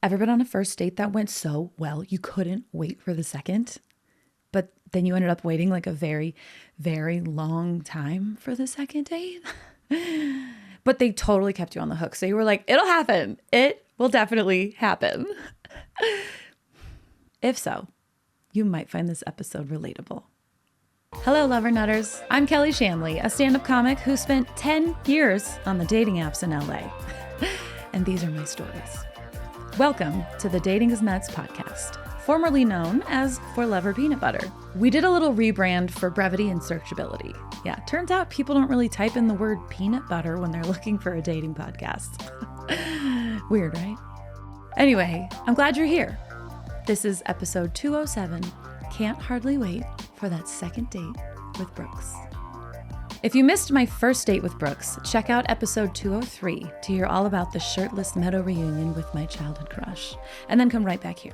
Ever been on a first date that went so well you couldn't wait for the second, but then you ended up waiting like a very, very long time for the second date? But they totally kept you on the hook. So you were like, it'll happen. It will definitely happen. If so, you might find this episode relatable. Hello, Lover Nutters. I'm Kelly Shanley, a stand-up comic who spent 10 years on the dating apps in LA. And these are my stories. Welcome to the Dating is Nuts podcast, formerly known as For Love or Peanut Butter. We did a little rebrand for brevity and searchability. Yeah, turns out people don't really type in the word peanut butter when they're looking for a dating podcast. Weird, right? Anyway, I'm glad you're here. This is episode 207, Can't Hardly Wait for That Second Date with Brooks. If you missed my first date with Brooks, check out episode 203 to hear all about the shirtless meadow reunion with my childhood crush, and then come right back here.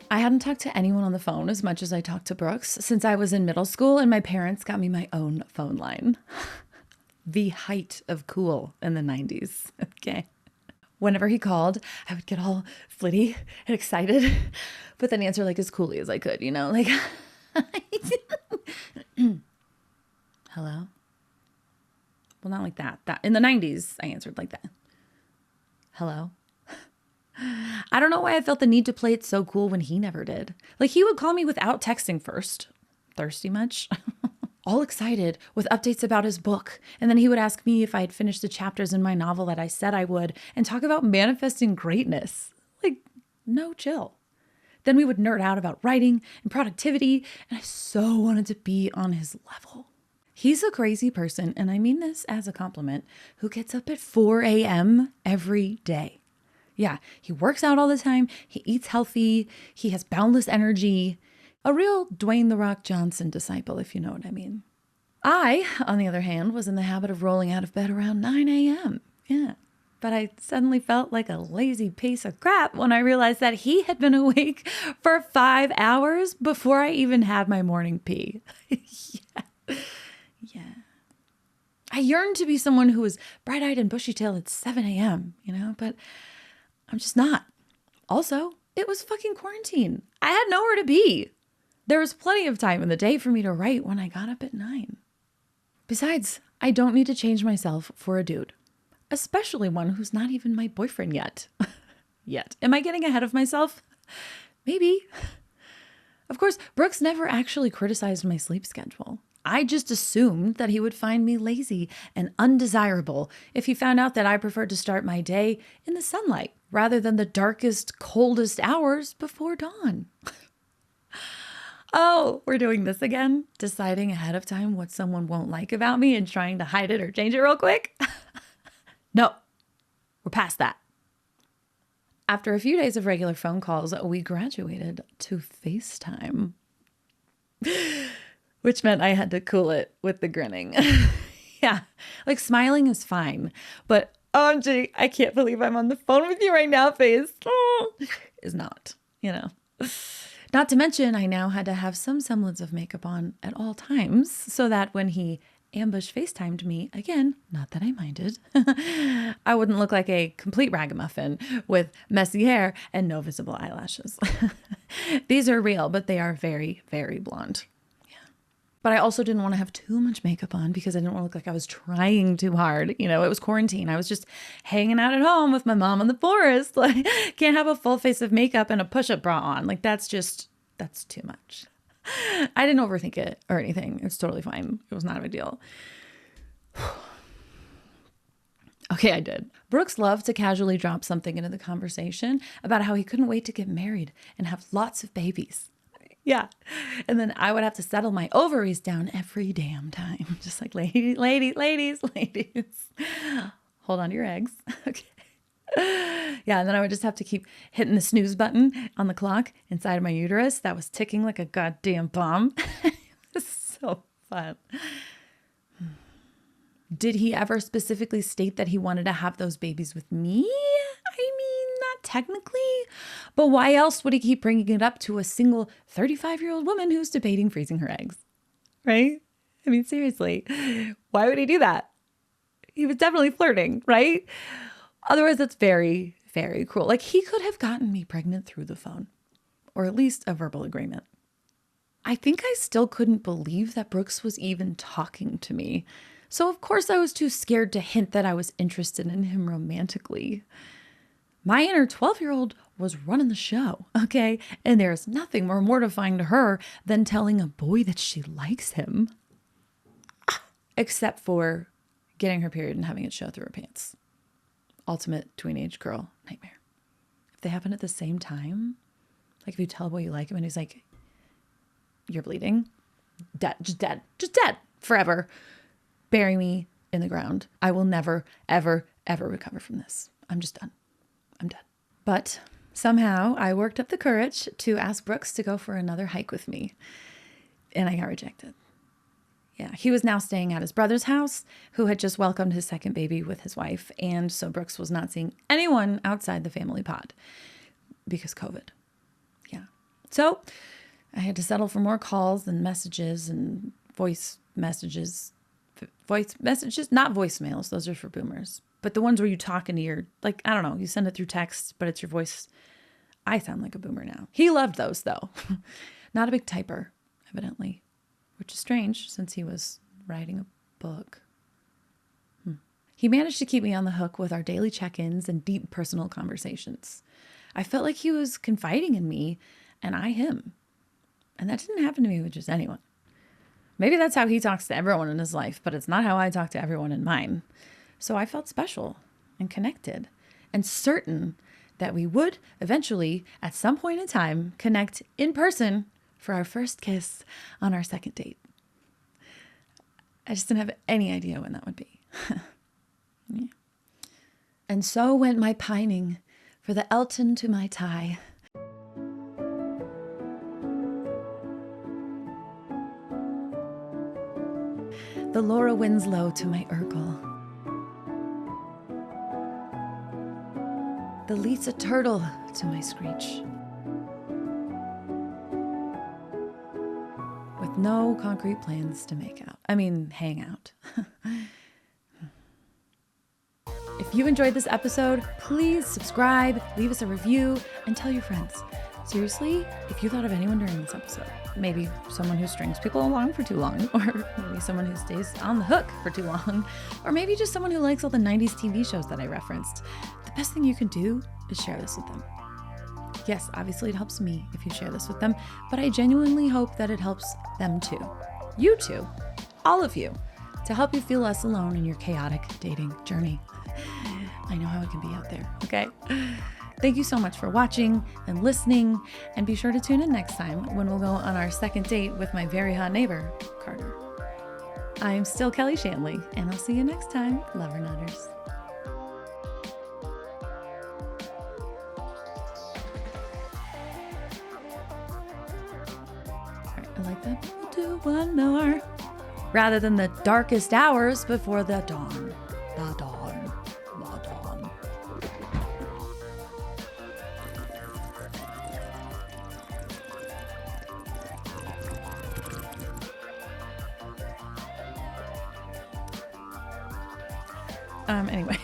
I hadn't talked to anyone on the phone as much as I talked to Brooks since I was in middle school and my parents got me my own phone line. The height of cool in the 90s, okay? Whenever he called, I would get all flitty and excited, but then answer like as coolly as I could, you know, like, hello? Well, not like that. In the 90s, I answered like that. Hello? I don't know why I felt the need to play it so cool when he never did. Like, he would call me without texting first. Thirsty much? All excited with updates about his book. And then he would ask me if I had finished the chapters in my novel that I said I would and talk about manifesting greatness. Like, no chill. Then we would nerd out about writing and productivity, and I so wanted to be on his level. He's a crazy person, and I mean this as a compliment, who gets up at 4 a.m. every day. Yeah, he works out all the time, he eats healthy, he has boundless energy. A real Dwayne "The Rock" Johnson disciple, if you know what I mean. I, on the other hand, was in the habit of rolling out of bed around 9 a.m. Yeah, but I suddenly felt like a lazy piece of crap when I realized that he had been awake for 5 hours before I even had my morning pee. Yeah. I yearned to be someone who was bright-eyed and bushy-tailed at 7 a.m., you know, but I'm just not. Also, it was fucking quarantine. I had nowhere to be. There was plenty of time in the day for me to write when I got up at 9. Besides, I don't need to change myself for a dude, especially one who's not even my boyfriend yet. Yet. Am I getting ahead of myself? Maybe. Of course, Brooks never actually criticized my sleep schedule. I just assumed that he would find me lazy and undesirable if he found out that I preferred to start my day in the sunlight rather than the darkest, coldest hours before dawn. Oh, we're doing this again? Deciding ahead of time what someone won't like about me and trying to hide it or change it real quick? No, we're past that. After a few days of regular phone calls, we graduated to FaceTime. Which meant I had to cool it with the grinning. Yeah, like smiling is fine, but OMG, I can't believe I'm on the phone with you right now, face. Is not, you know. Not to mention, I now had to have some semblance of makeup on at all times so that when he ambush FaceTimed me, again, not that I minded, I wouldn't look like a complete ragamuffin with messy hair and no visible eyelashes. These are real, but they are very, very blonde. But I also didn't want to have too much makeup on because I didn't want to look like I was trying too hard. You know, it was quarantine. I was just hanging out at home with my mom in the forest. Like, can't have a full face of makeup and a push-up bra on. Like, that's too much. I didn't overthink it or anything. It's totally fine. It was not a big deal. Okay, I did. Brooks loved to casually drop something into the conversation about how he couldn't wait to get married and have lots of babies. Yeah. And then I would have to settle my ovaries down every damn time. Just like, ladies. Hold on to your eggs. Okay. Yeah. And then I would just have to keep hitting the snooze button on the clock inside of my uterus. That was ticking like a goddamn bomb. It was so fun. Did he ever specifically state that he wanted to have those babies with me? I mean, not technically, but why else would he keep bringing it up to a single 35-year-old woman who's debating freezing her eggs? Right? I mean, seriously, why would he do that? He was definitely flirting, right? Otherwise, that's very, Very cruel. Like, he could have gotten me pregnant through the phone, or at least a verbal agreement. I think I still couldn't believe that Brooks was even talking to me. So of course I was too scared to hint that I was interested in him romantically. My inner 12-year-old was running the show, okay? And there's nothing more mortifying to her than telling a boy that she likes him. Except for getting her period and having it show through her pants. Ultimate teenage girl nightmare. If they happen at the same time, like if you tell a boy you like him and he's like, you're bleeding, dead, just dead forever. Bury me in the ground. I will never, ever, ever recover from this. I'm just done. I'm done. But somehow I worked up the courage to ask Brooks to go for another hike with me. And I got rejected. Yeah, he was now staying at his brother's house, who had just welcomed his second baby with his wife. And so Brooks was not seeing anyone outside the family pod because COVID. Yeah. So I had to settle for more calls and messages and voice messages, not voicemails. Those are for boomers. But the ones where you talk into your, like, I don't know, you send it through text, but it's your voice. I sound like a boomer now. He loved those though. Not a big typer, evidently, which is strange since he was writing a book. He managed to keep me on the hook with our daily check-ins and deep personal conversations. I felt like he was confiding in me and I him. And that didn't happen to me with just anyone. Maybe that's how he talks to everyone in his life, but it's not how I talk to everyone in mine. So I felt special and connected and certain that we would eventually, at some point in time, connect in person for our first kiss on our second date. I just didn't have any idea when that would be. Yeah. And so went my pining for the Elton to my tie. The Laura Winslow to my Urkel. The Lisa Turtle to my Screech. With no concrete plans to hang out. If you enjoyed this episode, please subscribe, leave us a review, and tell your friends. Seriously, if you thought of anyone during this episode, maybe someone who strings people along for too long, or maybe someone who stays on the hook for too long, or maybe just someone who likes all the 90s TV shows that I referenced, the best thing you can do is share this with them. Yes, obviously it helps me if you share this with them, but I genuinely hope that it helps them too. You too. All of you. To help you feel less alone in your chaotic dating journey. I know how it can be out there, okay? Thank you so much for watching and listening, and be sure to tune in next time when we'll go on our second date with my very hot neighbor, Carter. I'm still Kelly Shanley, and I'll see you next time, Lover Nutters. All right, I like that. We'll do one more. Rather than the darkest hours before the dawn. The dawn. Anyway.